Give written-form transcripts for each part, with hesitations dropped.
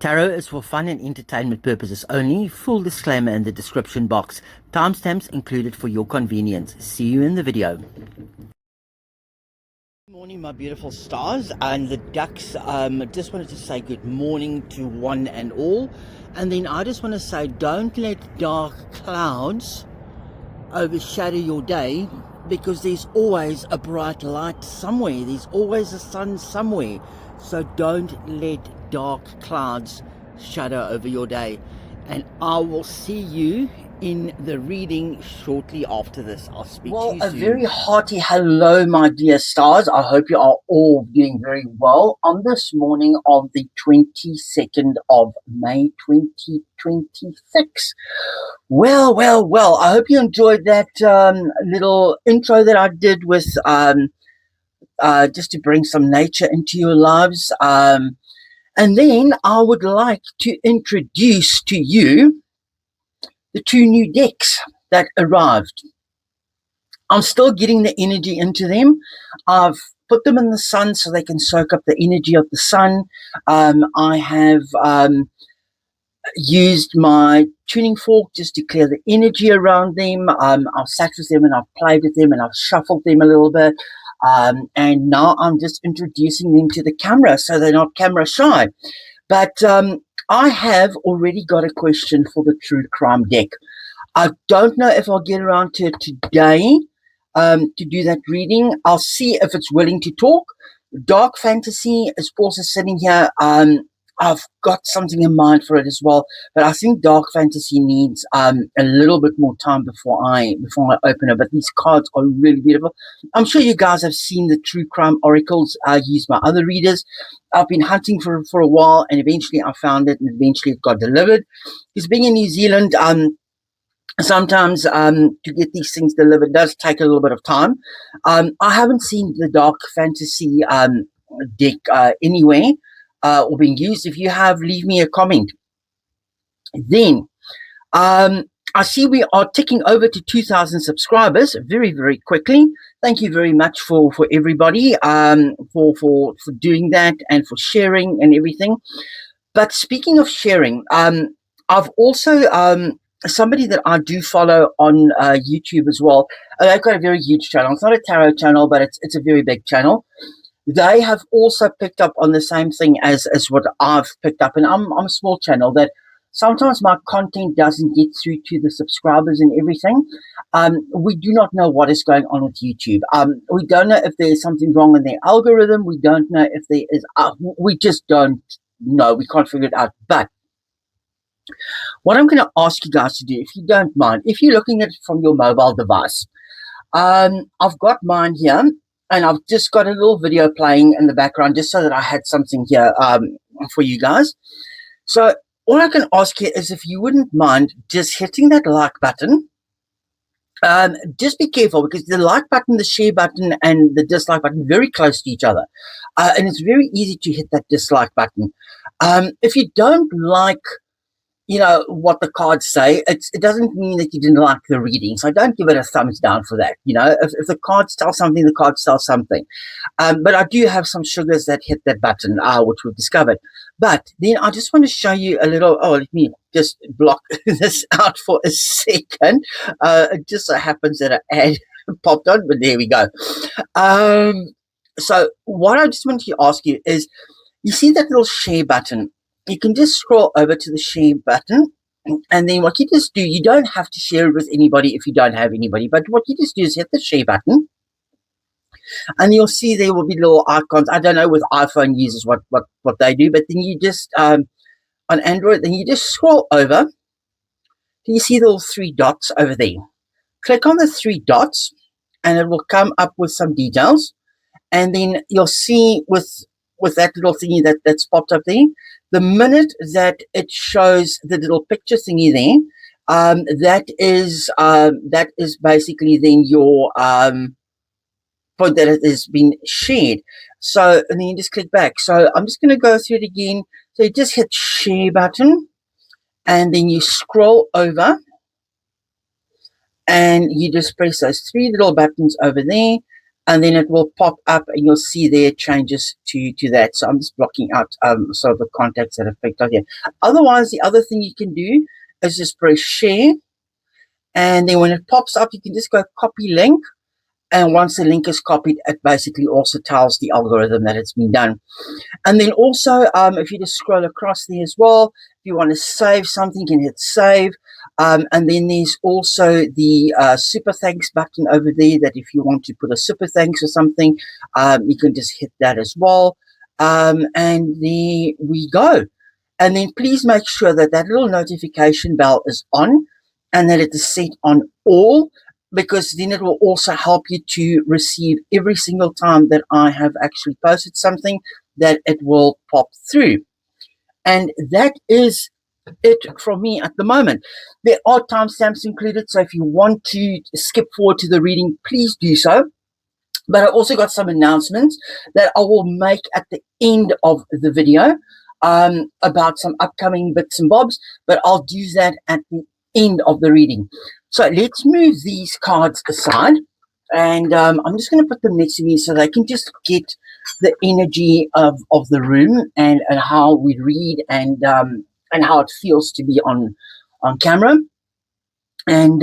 Tarot is for fun and entertainment purposes only. Full disclaimer in the description box. Timestamps included for your convenience. See you in the video. Good morning, my beautiful stars and the ducks. Just wanted to say good morning to one and all. And then I just want to say, don't let dark clouds overshadow your day, because there's always a bright light somewhere. There's always a sun somewhere. So don't let dark clouds shadow over your day. And I will see you in the reading shortly after this. I'll speak to you soon. A very hearty hello, my dear stars. I hope you are all doing very well on this morning of the 22nd of May 2026. Well, I hope you enjoyed that little intro that I did with just to bring some nature into your lives. And then I would like to introduce to you the two new decks that arrived. I'm still getting the energy into them. I've put them in the sun so they can soak up the energy of the sun. I have used my tuning fork just to clear the energy around them. I've sat with them and I've played with them and I've shuffled them a little bit. And now I'm just introducing them to the camera so they're not camera shy. But I have already got a question for the True Crime deck. I don't know if I'll get around to it today to do that reading. I'll see if it's willing to talk. Dark Fantasy is also sitting here. I've got something in mind for it as well, but I think Dark Fantasy needs a little bit more time before I open it. But these cards are really beautiful. I'm sure you guys have seen the True Crime Oracles used by other readers. I've been hunting for a while, and eventually I found it, and eventually it got delivered. Because being in New Zealand, sometimes to get these things delivered does take a little bit of time. I haven't seen the Dark Fantasy deck anywhere. Or being used. If you have, leave me a comment. Then I see we are ticking over to 2,000 subscribers very, very quickly. Thank you very much for everybody for doing that and for sharing and everything. But speaking of sharing, I've also somebody that I do follow on YouTube as well. They've got a very huge channel. It's not a tarot channel, but it's a very big channel. They have also picked up on the same thing as what I've picked up. And I'm a small channel that sometimes my content doesn't get through to the subscribers and everything. We do not know what is going on with YouTube. We don't know if there's something wrong in their algorithm. We don't know if there is, we just don't know. We can't figure it out. But what I'm going to ask you guys to do, if you don't mind, if you're looking at it from your mobile device, I've got mine here. And I've just got a little video playing in the background just so that I had something here for you guys. So all I can ask you is if you wouldn't mind just hitting that like button. Just be careful, because the like button, the share button, and the dislike button are very close to each other. And it's very easy to hit that dislike button. If you don't like what the cards say, it doesn't mean that you didn't like the reading. So don't give it a thumbs down for that. If the cards tell something, the cards tell something. But I do have some sugars that hit that button, which we've discovered. But then I just want to show you a little, let me just block this out for a second. It just so happens that an ad popped on, but there we go. So what I just wanted to ask you is, you see that little share button? You can just scroll over to the share button, and then what you just do, you don't have to share it with anybody if you don't have anybody, but what you just do is hit the share button, and you'll see there will be little icons. I don't know with iPhone users what they do, but then you just, on Android, then you just scroll over. You see the little three dots over there. Click on the three dots, and it will come up with some details, and then you'll see with that little thingy that's popped up there, the minute that it shows the little picture thingy there, that is basically then your point that it has been shared. So, and then you just click back. So I'm just going to go through it again. So you just hit share button, and then you scroll over, and you just press those three little buttons over there, and then it will pop up and you'll see there changes to that. So I'm just blocking out sort of the contacts that affect out here. Otherwise, the other thing you can do is just press share, and then when it pops up, you can just go copy link. And once the link is copied, it basically also tells the algorithm that it's been done. And then also, if you just scroll across there as well, if you want to save something, you can hit save. And then there's also the super thanks button over there, that if you want to put a super thanks or something, you can just hit that as well. And there we go. And then please make sure that that little notification bell is on and that it is set on all, because then it will also help you to receive every single time that I have actually posted something, that it will pop through. And that is it from me at the moment. There are timestamps included, so if you want to skip forward to the reading, please do so. But I also got some announcements that I will make at the end of the video about some upcoming bits and bobs, but I'll do that at the end of the reading. So let's move these cards aside, and I'm just going to put them next to me so they can just get the energy of the room and how we read and how it feels to be on camera. And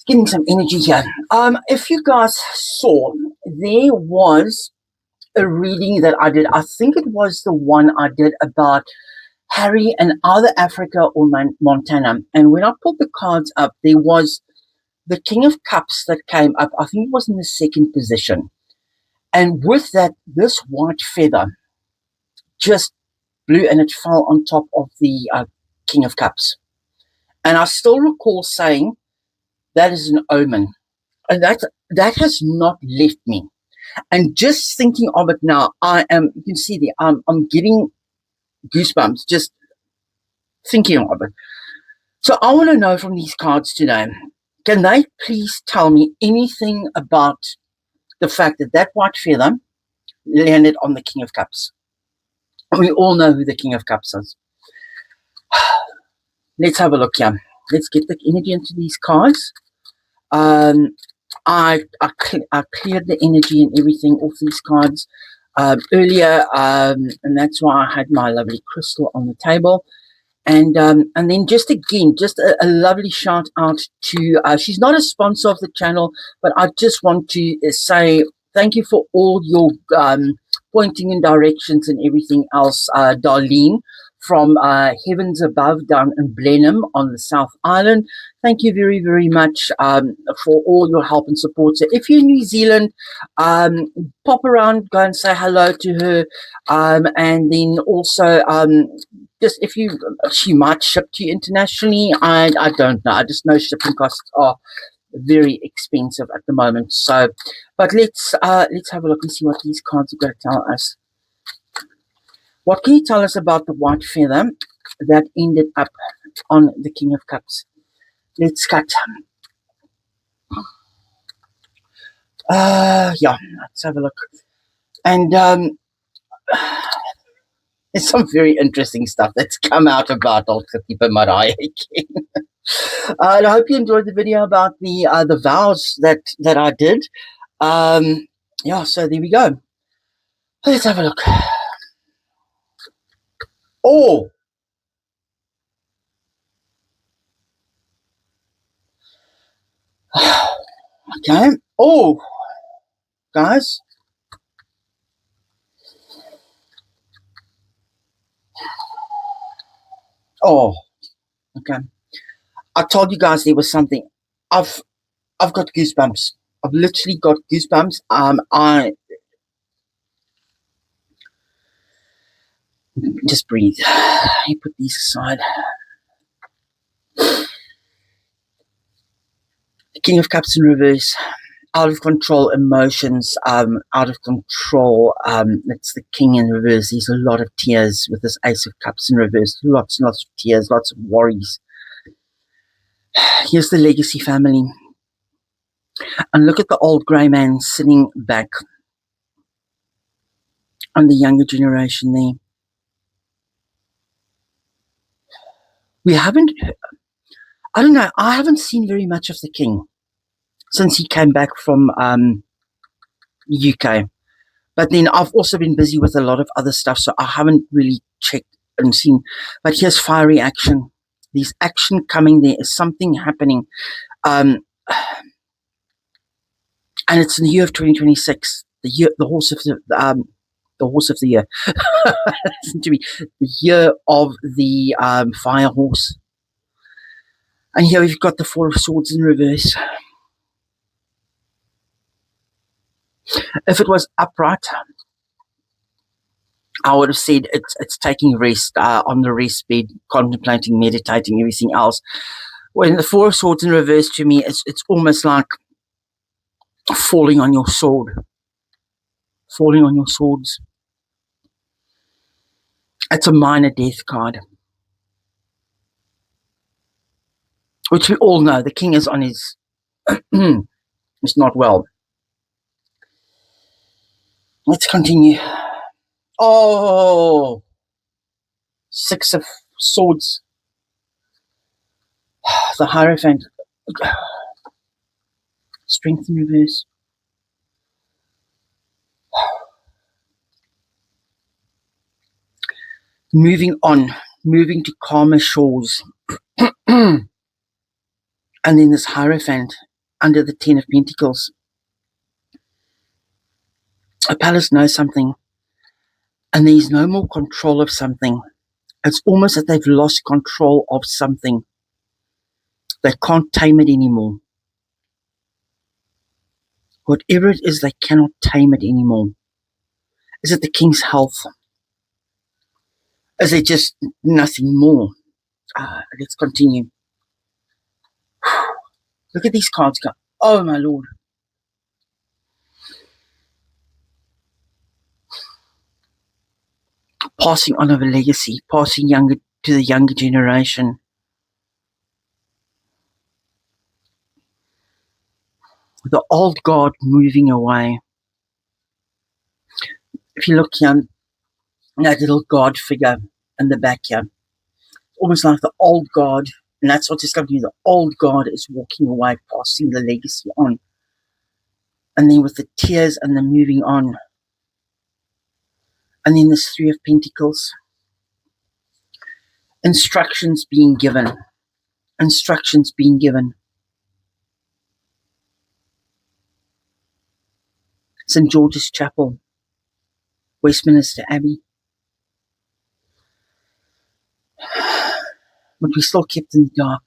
getting some energy here. If you guys saw, there was a reading that I did. I think it was the one I did about Harry and either Africa or Montana. And when I pulled the cards up, there was the King of Cups that came up. I think it was in the second position. And with that, this white feather just blew and it fell on top of the King of Cups. And I still recall saying, that is an omen. And that has not left me. And just thinking of it now, you can see there, I'm getting goosebumps just thinking of it. So I want to know from these cards today, can they please tell me anything about the fact that that white feather landed on the King of Cups? And we all know who the King of Cups is. Let's have a look here. Let's get the energy into these cards. I cleared the energy and everything off these cards earlier, and that's why I had my lovely crystal on the table. And then just again, just a lovely shout out to, she's not a sponsor of the channel, but I just want to say thank you for all your pointing and directions and everything else, Darlene from Heavens Above down in Blenheim on the South Island. Thank you very, very much for all your help and support. So if you're in New Zealand, pop around, go and say hello to her. And then also, just if she might ship to you internationally. I don't know. I just know shipping costs are very expensive at the moment. So, but let's have a look and see what these cards are going to tell us. What can you tell us about the white feather that ended up on the King of Cups? Let's cut. Yeah, let's have a look. And there's some very interesting stuff that's come out about Old Khatipa Marae again. And I hope you enjoyed the video about the vows that I did. Yeah, so there we go. Let's have a look. Oh, okay. Oh, guys. Oh, okay. I told you guys there was something. I've got goosebumps. I've literally got goosebumps. I just breathe. You put these aside. The King of Cups in reverse. Out of control emotions, out of control. It's the King in reverse. There's a lot of tears with this Ace of Cups in reverse. Lots and lots of tears, lots of worries. Here's the legacy family. And look at the old grey man sitting back on the younger generation there. We haven't, I don't know, I haven't seen very much of the King. since he came back from UK. But then I've also been busy with a lot of other stuff, so I haven't really checked and seen. But here's fiery action. There's action coming. There is something happening. And it's in the year of 2026, the horse of the year. Listen to me, the year of the fire horse. And here we've got the Four of Swords in reverse. If it was upright, I would have said it's taking rest on the rest bed, contemplating, meditating, everything else. When the Four of Swords in reverse, to me, it's almost like falling on your sword. Falling on your swords. It's a minor death card, which we all know. The king is on his... it's not well. Let's continue. Oh! Six of Swords. The Hierophant. Strength in reverse. Moving on. Moving to calmer shores. And then this Hierophant under the Ten of Pentacles. A palace knows something, and there's no more control of something. It's almost that they've lost control of something. They can't tame it anymore. Whatever it is, they cannot tame it anymore. Is it the king's health? Is it just nothing more? Let's continue. Look at these cards go. Oh my lord. Passing on of a legacy, passing younger to the younger generation. The old guard moving away. If you look here, that little guard figure in the back here, almost like the old guard, and that's what's coming to me. The old guard is walking away, passing the legacy on. And then with the tears and the moving on. And then this Three of Pentacles. Instructions being given. Instructions being given. St. George's Chapel. Westminster Abbey. But we still kept in the dark.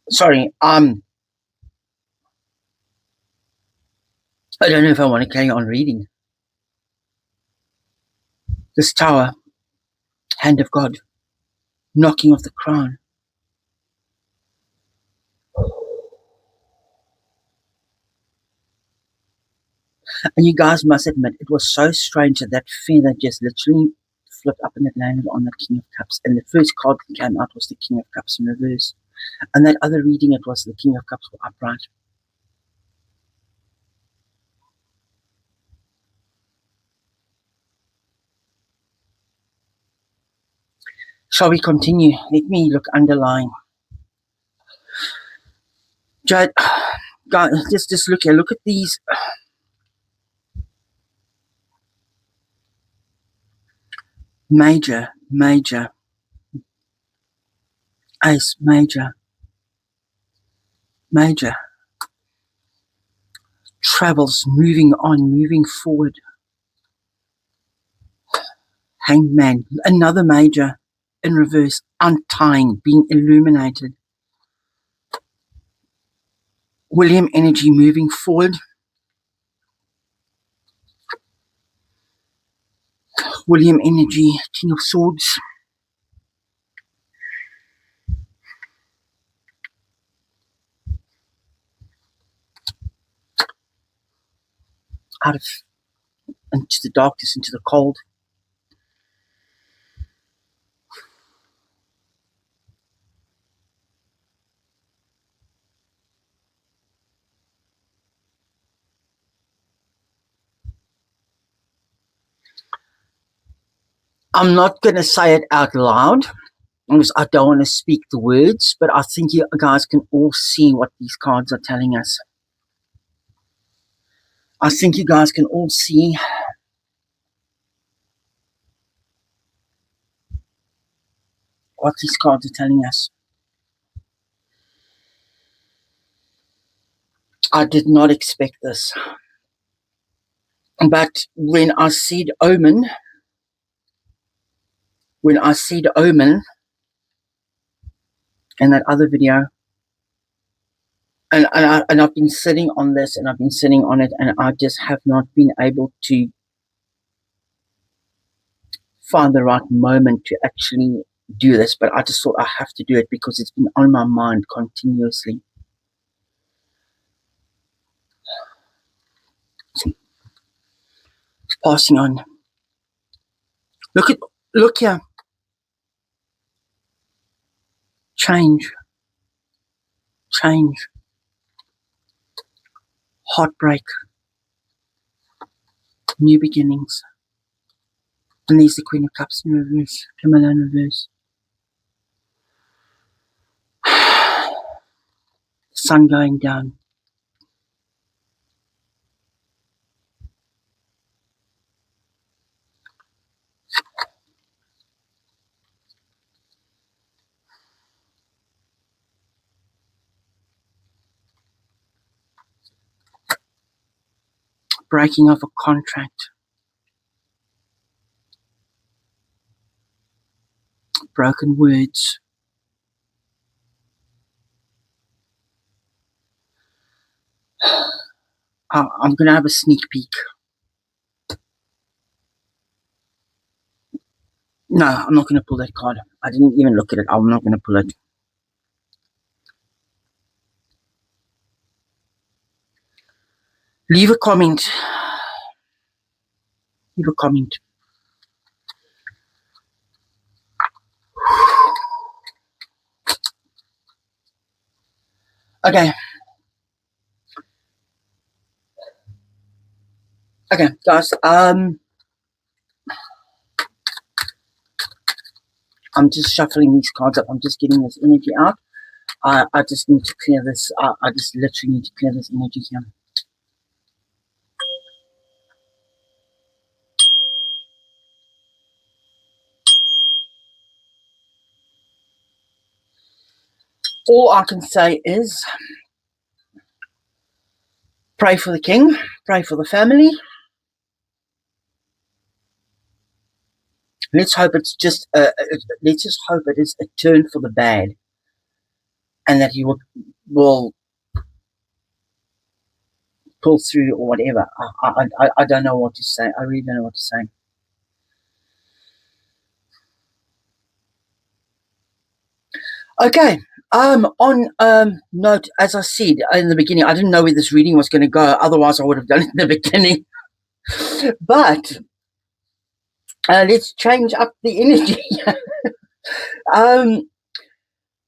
Sorry, I don't know if I want to carry on reading. This Tower, Hand of God, knocking off the crown. And you guys must admit, it was so strange that that feather just literally flipped up and it landed on the King of Cups. And the first card that came out was the King of Cups in reverse. And that other reading, it was the King of Cups upright. Shall we continue? Let me look underlying. Jade, guys, just look here. Look at these. Major, Ace, major. Travels, moving on, moving forward. Hanged Man, another major in reverse, untying, being illuminated. William energy moving forward. William energy, King of Swords. Out of, into the darkness, into the cold. I'm not going to say it out loud because I don't want to speak the words, but I think you guys can all see what these cards are telling us. I think you guys can all see what these cards are telling us. I did not expect this. But when I see the omen in that other video, and I've been sitting on this and I've been sitting on it, and I just have not been able to find the right moment to actually do this, but I just thought I have to do it because it's been on my mind continuously. Passing on. Look here. Change. Heartbreak. New beginnings. And there's the Queen of Cups in reverse. Camilla in reverse. Sun going down. Breaking of a contract. Broken words. I'm going to have a sneak peek. No, I'm not going to pull that card. I didn't even look at it. I'm not going to pull it. Leave a comment. Leave a comment. Okay. Okay, guys. I'm just shuffling these cards up. I'm just getting this energy out. I just need to clear this. I just literally need to clear this energy here. All I can say is pray for the king, pray for the family. Let's hope it's just let's just hope it is a turn for the bad, and that he will pull through or whatever. I don't know what to say. I really don't know what to say. Okay. On note, as I said in the beginning, I didn't know where this reading was going to go. Otherwise, I would have done it in the beginning. But let's change up the energy.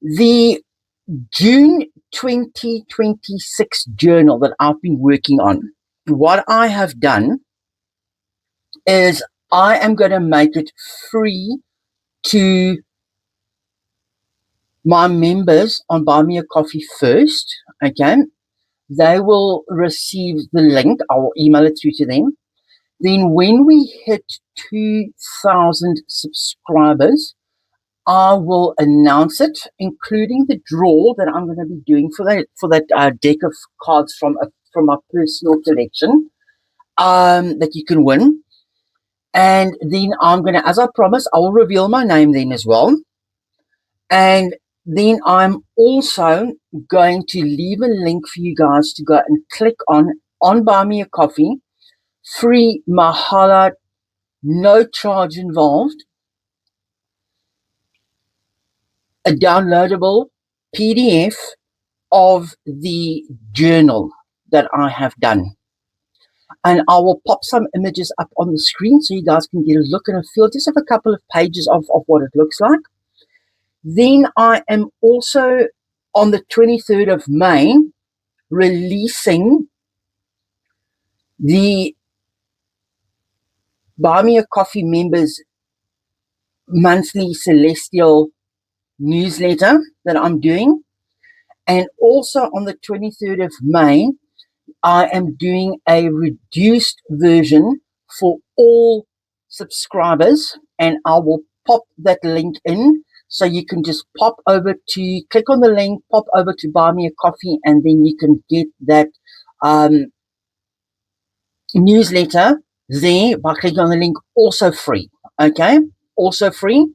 The June 2026 journal that I've been working on, what I have done is I am going to make it free to my members on Buy Me a Coffee first. Okay, they will receive the link. I will email it through to them. Then when we hit 2,000 subscribers, I will announce it, including the draw that I'm going to be doing for that deck of cards from my personal collection that you can win. And then I'm going to, as I promised, I will reveal my name then as well. And then I'm also going to leave a link for you guys to go and click on Buy Me a Coffee. Free Mahala, no charge involved. A downloadable PDF of the journal that I have done. And I will pop some images up on the screen so you guys can get a look and a feel just of a couple of pages of what it looks like. Then I am also on the 23rd of May releasing the Buy Me a Coffee members monthly celestial newsletter that I'm doing. And also on the 23rd of May, I am doing a reduced version for all subscribers, and I will pop that link in. So you can just click on the link, pop over to buy me a coffee, and then you can get that newsletter there by clicking on the link, also free. Okay, also free.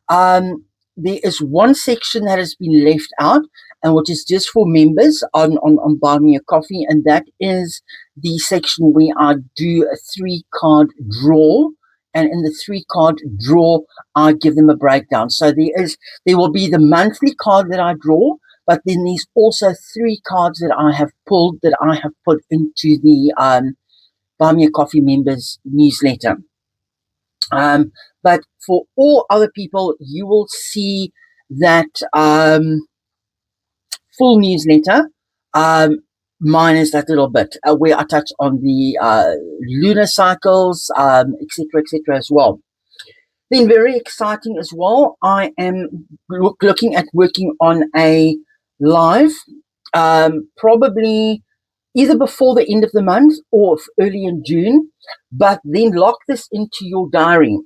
There is one section that has been left out, and which is just for members on Buy Me a Coffee, and that is the section where I do a 3-card draw, and in the 3-card draw, I give them a breakdown. So there will be the monthly card that I draw, but then there's also 3 cards that I have pulled that I have put into the Buy Me a Coffee members newsletter. But for all other people, you will see that full newsletter, minus that little bit where I touch on the lunar cycles, etc., as well. Then very exciting as well, I am looking at working on a live, probably either before the end of the month or early in June, but then lock this into your diary.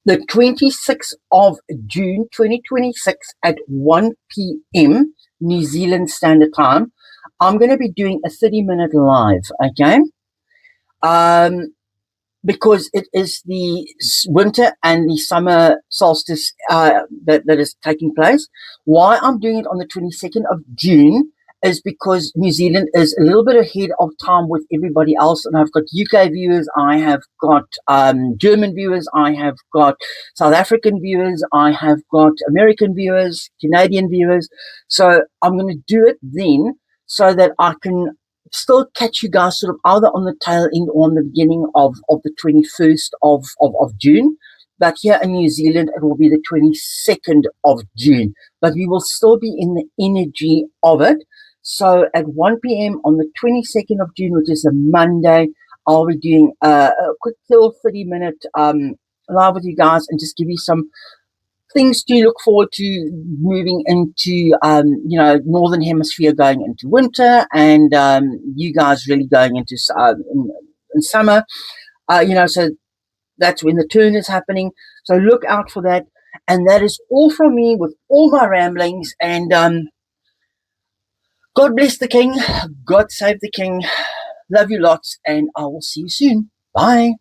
The 26th of June 2026 at 1 p.m. New Zealand Standard Time, I'm going to be doing a 30-minute live, okay? Because it is the winter and the summer solstice that is taking place. Why I'm doing it on the 22nd of June is because New Zealand is a little bit ahead of time with everybody else. And I've got UK viewers, I have got German viewers, I have got South African viewers, I have got American viewers, Canadian viewers. So I'm going to do it then so that I can still catch you guys sort of either on the tail end or on the beginning of the 21st of June. But here in New Zealand, it will be the 22nd of June. But we will still be in the energy of it. So at 1 p.m. on the 22nd of June, which is a Monday, I'll be doing a quick little 30-minute live with you guys and just give you some things to look forward to moving into, Northern Hemisphere going into winter, and you guys really going into in summer. So that's when the turn is happening. So look out for that. And that is all from me with all my ramblings. And God bless the King. God save the King. Love you lots. And I will see you soon. Bye.